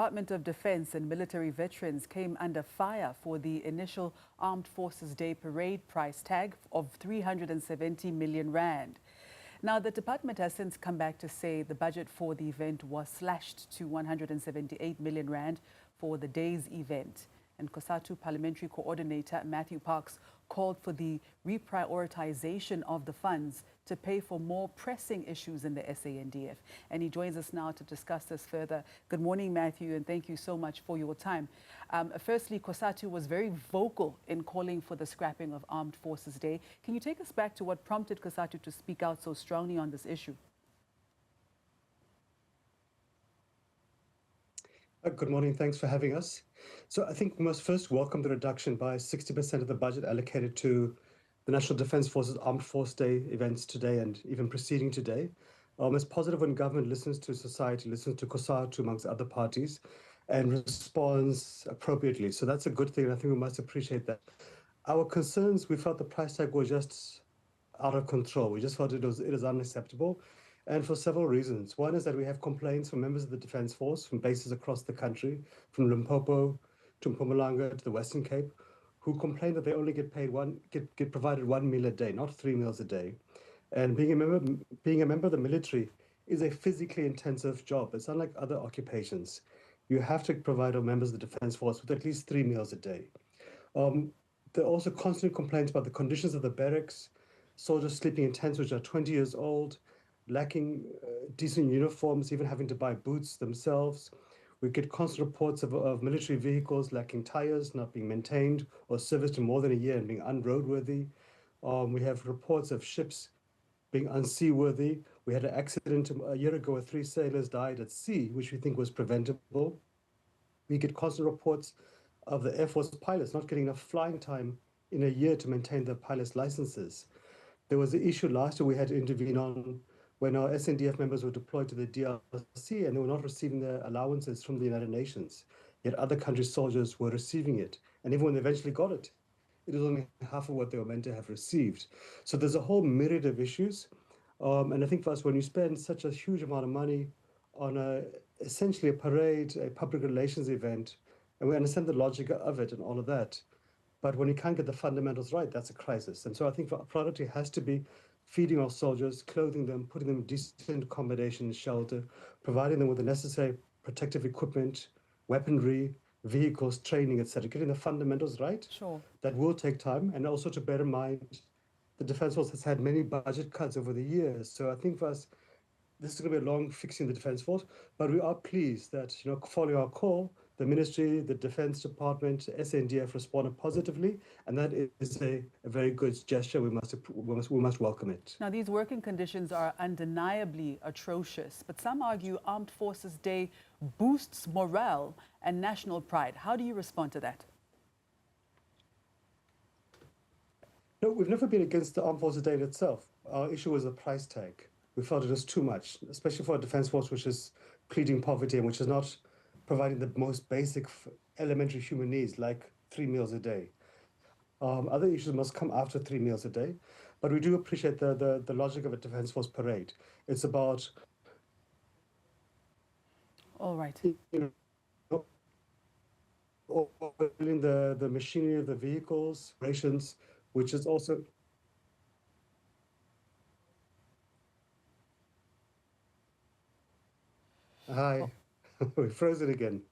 Department of Defense and military veterans came under fire for the initial Armed Forces Day parade price tag of 370 million rand. Now, the department has since come back to say the budget for the event was slashed to 178 million rand for the day's event. And COSATU Parliamentary Coordinator Matthew Parks called for the reprioritization of the funds to pay for more pressing issues in the SANDF. And he joins us now to discuss this further. Good morning, Matthew, and thank you so much for your time. Firstly, COSATU was very vocal in calling for the scrapping of Armed Forces Day. Can you take us back to what prompted COSATU to speak out so strongly on this issue? Good morning. Thanks for having us. So I think we must first welcome the reduction by 60% of the budget allocated to the National Defence Forces Armed Force Day events today and even preceding today. It's positive when government listens to society, listens to COSATU amongst other parties and responds appropriately. So that's a good thing. And I think we must appreciate that. Our concerns, we felt the price tag was just out of control. We just felt it is unacceptable. And for several reasons. One is that we have complaints from members of the Defence Force from bases across the country, from Limpopo to Mpumalanga to the Western Cape, who complain that they only get paid get provided 1 meal a day, not 3 meals a day. And being a member of the military is a physically intensive job. It's unlike other occupations. You have to provide our members of the Defence Force with at least 3 meals a day. There are also constant complaints about the conditions of the barracks, soldiers sleeping in tents which are 20 years old, lacking decent uniforms, even having to buy boots themselves. We get constant reports of military vehicles lacking tires, not being maintained or serviced in more than a year and being unroadworthy. We have reports of ships being unseaworthy. We had an accident a year ago where 3 sailors died at sea, which we think was preventable. We get constant reports of the Air Force pilots not getting enough flying time in a year to maintain their pilots' licenses. There was an issue last year we had to intervene on when our SANDF members were deployed to the DRC and they were not receiving their allowances from the United Nations. Yet other countries' soldiers were receiving it. And even when they eventually got it, it was only half of what they were meant to have received. So there's a whole myriad of issues. And I think for us, when you spend such a huge amount of money on essentially a parade, a public relations event, and we understand the logic of it and all of that, but when you can't get the fundamentals right, that's a crisis. And so I think our priority has to be feeding our soldiers, clothing them, putting them in decent accommodation and shelter, providing them with the necessary protective equipment, weaponry, vehicles, training, etc. Getting the fundamentals right. Sure. That will take time. And also to bear in mind, the Defence Force has had many budget cuts over the years. So I think for us, this is going to be a long fixing the Defence Force. But we are pleased that, following our call, the Ministry, the Defence Department, SANDF responded positively, and that is a very good gesture. We must welcome it. Now, these working conditions are undeniably atrocious, but some argue Armed Forces Day boosts morale and national pride. How do you respond to that? No, we've never been against the Armed Forces Day in itself. Our issue was the price tag. We felt it was too much, especially for a Defence Force which is pleading poverty and which is not providing the most basic elementary human needs like 3 meals a day. Other issues must come after 3 meals a day, but we do appreciate the logic of a Defence Force parade. It's about all right. Building the machinery of the vehicles, rations, which is also Hi. We froze it again.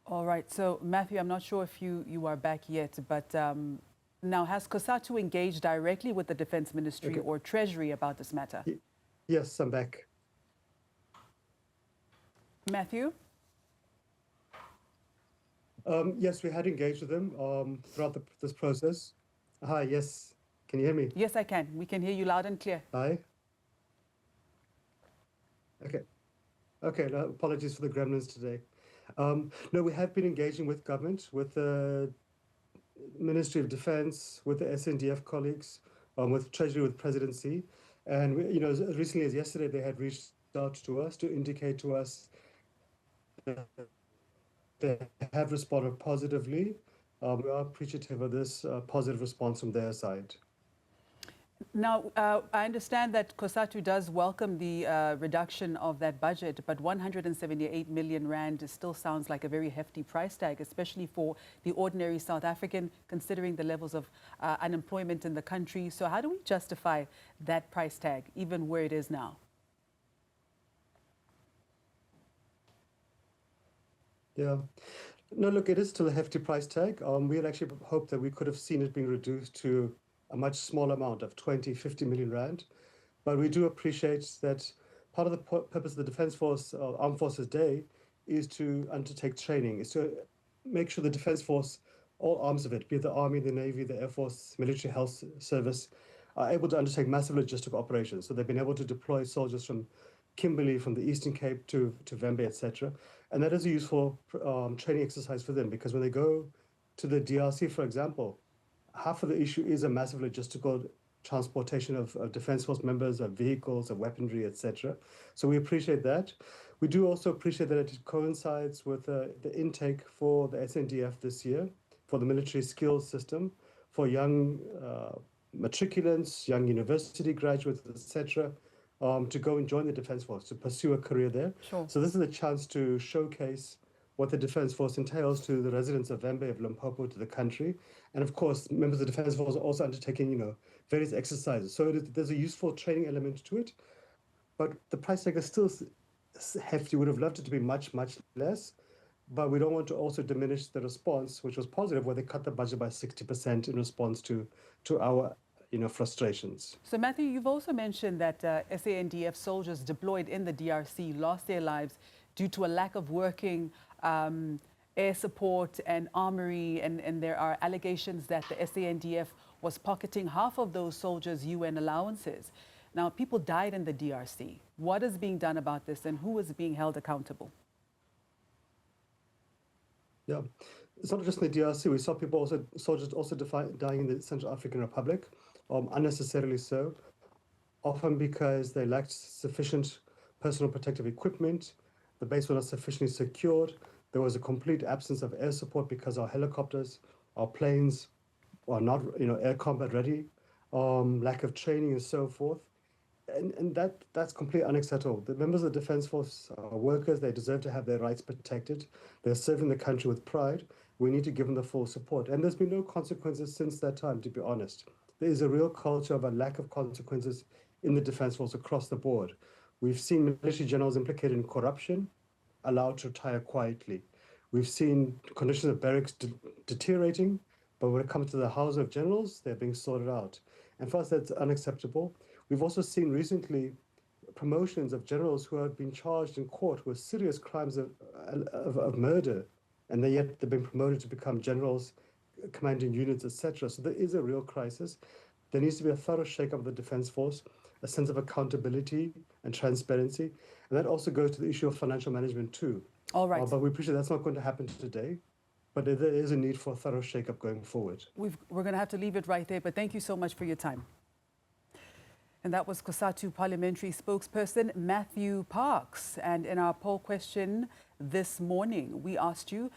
All right. So, Matthew, I'm not sure if you are back yet, but now has COSATU engaged directly with the Defence Ministry or Treasury about this matter? Yes, I'm back. Matthew? Yes, we had engaged with them throughout this process. Hi, yes. Can you hear me? Yes, I can. We can hear you loud and clear. Hi. Okay. Okay, no, apologies for the gremlins today. No, we have been engaging with government, with the Ministry of Defence, with the SANDF colleagues, with Treasury, with Presidency. And, as recently as yesterday, they had reached out to us to indicate to us that they have responded positively. We are appreciative of this positive response from their side. Now, I understand that COSATU does welcome the reduction of that budget, but 178 million rand still sounds like a very hefty price tag, especially for the ordinary South African, considering the levels of unemployment in the country. So how do we justify that price tag, even where it is now? Yeah. No, look, it is still a hefty price tag. We had actually hoped that we could have seen it being reduced to a much smaller amount of 20, 50 million rand. But we do appreciate that part of the purpose of the Defence Force Armed Forces Day is to undertake training, is to make sure the Defence Force, all arms of it, be it the Army, the Navy, the Air Force, Military Health Service, are able to undertake massive logistical operations. So they've been able to deploy soldiers from Kimberley, from the Eastern Cape to Vembe, etc. And that is a useful training exercise for them, because when they go to the DRC, for example, half of the issue is a massive logistical transportation of Defence Force members, of vehicles, of weaponry, etc. So we appreciate that. We do also appreciate that it coincides with the intake for the SANDF this year, for the military skills system, for young matriculants, young university graduates, etc., to go and join the Defence Force, to pursue a career there. Sure. So this is a chance to showcase what the Defence Force entails to the residents of Vembe, of Limpopo, to the country. And of course, members of the Defence Force are also undertaking, various exercises. So there's a useful training element to it. But the price tag is still hefty. Would have loved it to be much, much less. But we don't want to also diminish the response, which was positive, where they cut the budget by 60% in response to our frustrations. So, Matthew, you've also mentioned that SANDF soldiers deployed in the DRC lost their lives due to a lack of working air support and armory, and there are allegations that the SANDF was pocketing half of those soldiers' UN allowances. Now, people died in the DRC. What is being done about this, and who is being held accountable? Yeah, it's not just in the DRC. We saw soldiers also dying in the Central African Republic, unnecessarily so, often because they lacked sufficient personal protective equipment. The base was not sufficiently secured. There was a complete absence of air support because our helicopters, our planes are not, air combat ready. Lack of training and so forth. And that's completely unacceptable. The members of the Defence Force are workers. They deserve to have their rights protected. They're serving the country with pride. We need to give them the full support. And there's been no consequences since that time, to be honest. There is a real culture of a lack of consequences in the Defence Force across the board. We've seen military generals implicated in corruption, allowed to retire quietly. We've seen conditions of barracks deteriorating, but when it comes to the House of Generals, they're being sorted out. And for us, that's unacceptable. We've also seen recently promotions of generals who have been charged in court with serious crimes of murder, and yet they've been promoted to become generals, commanding units, etc. So there is a real crisis. There needs to be a thorough shake-up of the Defence Force, a sense of accountability and transparency. And that also goes to the issue of financial management too. All right. But we appreciate that's not going to happen today. But there is a need for a thorough shake-up going forward. We're going to have to leave it right there, but thank you so much for your time. And that was COSATU Parliamentary spokesperson Matthew Parks. And in our poll question this morning, we asked you,